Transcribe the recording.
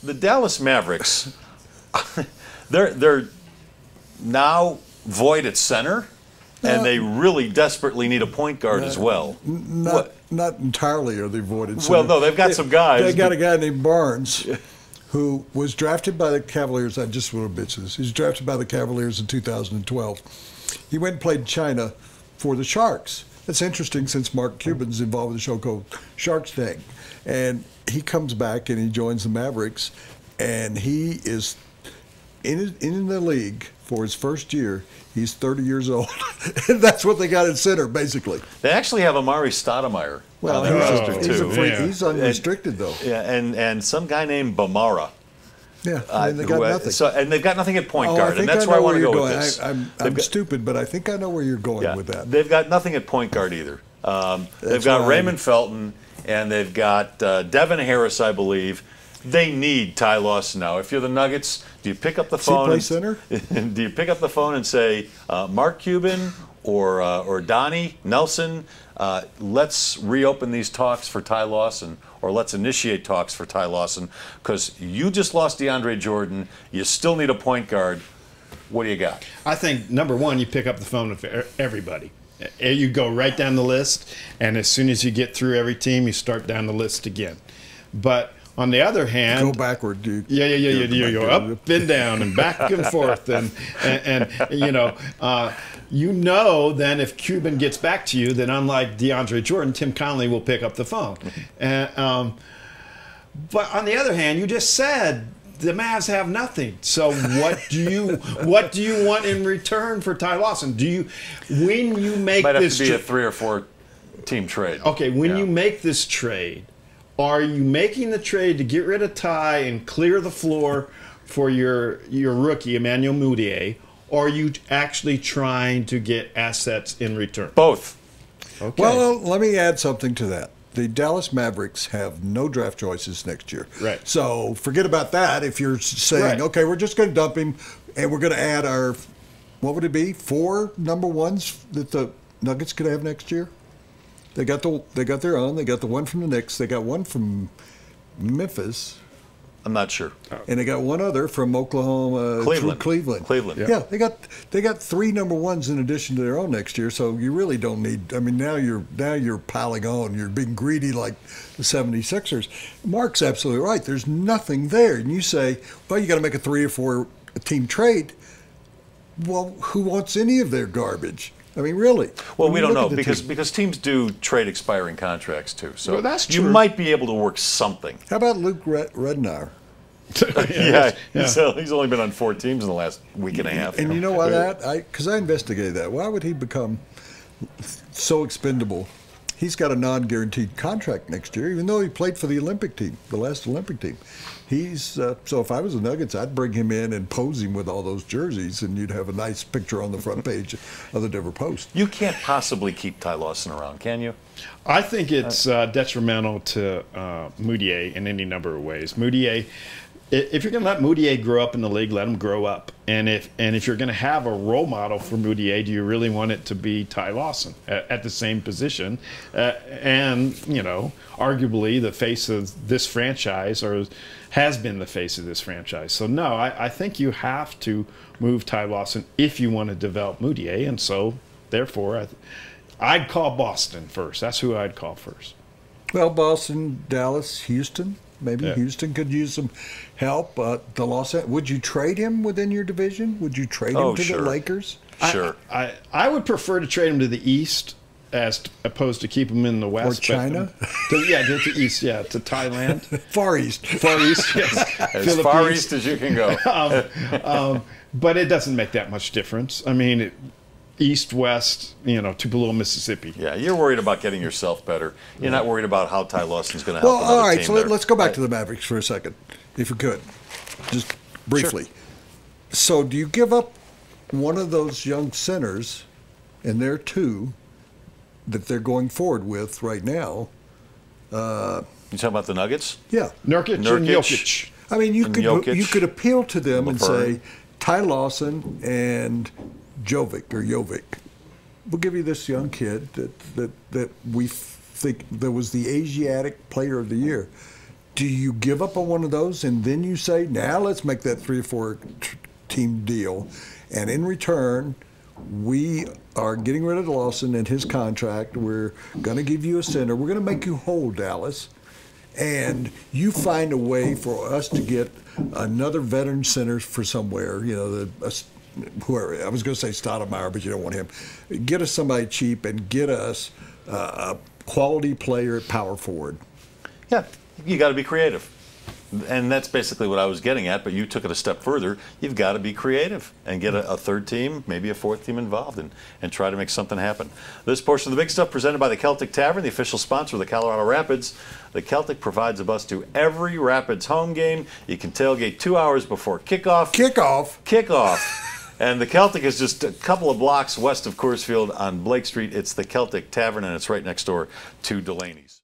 the Dallas Mavericks, they're now void at center, and they really desperately need a point guard as well. Not entirely are they void at center. Well, no, they've got some guys. They got a guy named Barnes who was drafted by the Cavaliers. I just want to bitch this. He was drafted by the Cavaliers in 2012. He went and played China for the Sharks. That's interesting since Mark Cuban's involved with the show called Sharks Tank. And he comes back and he joins the Mavericks, and he is in the league for his first year. He's 30 years old. And that's what they got at center, basically. They actually have Amari Stoudemire on their roster, too. He's unrestricted, though. Yeah, and some guy named Bamara. Yeah, and they got nothing. And they've got nothing at point guard, and that's where I want to go with this. I'm stupid, but I think I know where you're going with that. They've got nothing at point guard either. They've got Raymond Felton, and they've got Devin Harris, I believe. They need Ty Lawson now. If you're the Nuggets, do you pick up the phone? Does he play center? Do you pick up the phone and say, Mark Cuban or Donnie Nelson, let's reopen these talks for Ty Lawson, or let's initiate talks for Ty Lawson, because you just lost DeAndre Jordan. You still need a point guard. What do you got? I think, number one, you pick up the phone with everybody. You go right down the list, and as soon as you get through every team, you start down the list again. But on the other hand, go backward, dude. You go up and down and back and forth, and then if Cuban gets back to you, then unlike DeAndre Jordan, Tim Connelly will pick up the phone. But on the other hand, you just said the Mavs have nothing. So what do you want in return for Ty Lawson? When you make might have this to be a 3 or 4 team trade. Okay, when you make this trade, are you making the trade to get rid of Ty and clear the floor for your rookie, Emmanuel Mudiay, or are you actually trying to get assets in return? Both. Okay. Well, let me add something to that. The Dallas Mavericks have no draft choices next year. Right. So forget about that if you're saying, okay, we're just going to dump him and we're going to add our, what would it be, 4 number ones that the Nuggets could have next year? They got their own. They got the one from the Knicks. They got one from Memphis. I'm not sure. And they got one other from Oklahoma, Cleveland. Yeah, they got 3 number ones in addition to their own next year. So you really don't need. I mean, now you're piling on. You're being greedy like the 76ers. Mark's absolutely right. There's nothing there, and you say, well, you got to make a 3 or 4 team trade. Well, who wants any of their garbage? I mean, really. Well, we don't know because teams do trade expiring contracts too. So well, that's true. You might be able to work something. How about Luke Rednauer? He's only been on 4 teams in the last week and a half. And you know why because I investigated that. Why would he become so expendable? He's got a non-guaranteed contract next year, even though he played for the Olympic team, the last Olympic team. He's so if I was the Nuggets, I'd bring him in and pose him with all those jerseys, and you'd have a nice picture on the front page of the Denver Post. You can't possibly keep Ty Lawson around, can you? I think it's detrimental to Mudiay in any number of ways. Mudiay, if you're going to let Mudiay grow up in the league, let him grow up. And if you're going to have a role model for Mudiay, do you really want it to be Ty Lawson at the same position? And, arguably the face of this franchise or has been the face of this franchise. So, no, I think you have to move Ty Lawson if you want to develop Mudiay. And so, therefore, I'd call Boston first. That's who I'd call first. Well, Boston, Dallas, Houston. Maybe Houston could use some help. Would you trade him within your division? Would you trade him to the Lakers? Sure. I would prefer to trade him to the East as opposed to keep him in the West. Or China? To the East, to Thailand. Far East. Far East, yes. As far east as you can go. But it doesn't make that much difference. I mean, East, West, Tupelo, Mississippi. Yeah, you're worried about getting yourself better. You're not worried about how Ty Lawson's going to help another all right, team so let's go back to the Mavericks for a second, if we could, just briefly. Sure. So do you give up one of those young centers, and there are 2 that they're going forward with right now? You talking about the Nuggets? Yeah. Nurkic and Jokic. I mean, you could appeal to them and say, Ty Lawson and Jovic. We'll give you this young kid that we think that was the Asiatic Player of the Year. Do you give up on one of those and then you say, now let's make that 3 or 4 team deal, and in return, we are getting rid of Lawson and his contract. We're going to give you a center. We're going to make you whole, Dallas. And you find a way for us to get another veteran center for somewhere, whoever. I was going to say Stoudemire, but you don't want him. Get us somebody cheap and get us a quality player at power forward. Yeah, you got to be creative. And that's basically what I was getting at, but you took it a step further. You've got to be creative and get a third team, maybe a fourth team involved, and try to make something happen. This portion of the Big Stuff presented by the Celtic Tavern, the official sponsor of the Colorado Rapids. The Celtic provides a bus to every Rapids home game. You can tailgate 2 hours before kickoff. Kickoff. And the Celtic is just a couple of blocks west of Coors Field on Blake Street. It's the Celtic Tavern, and it's right next door to Delaney's.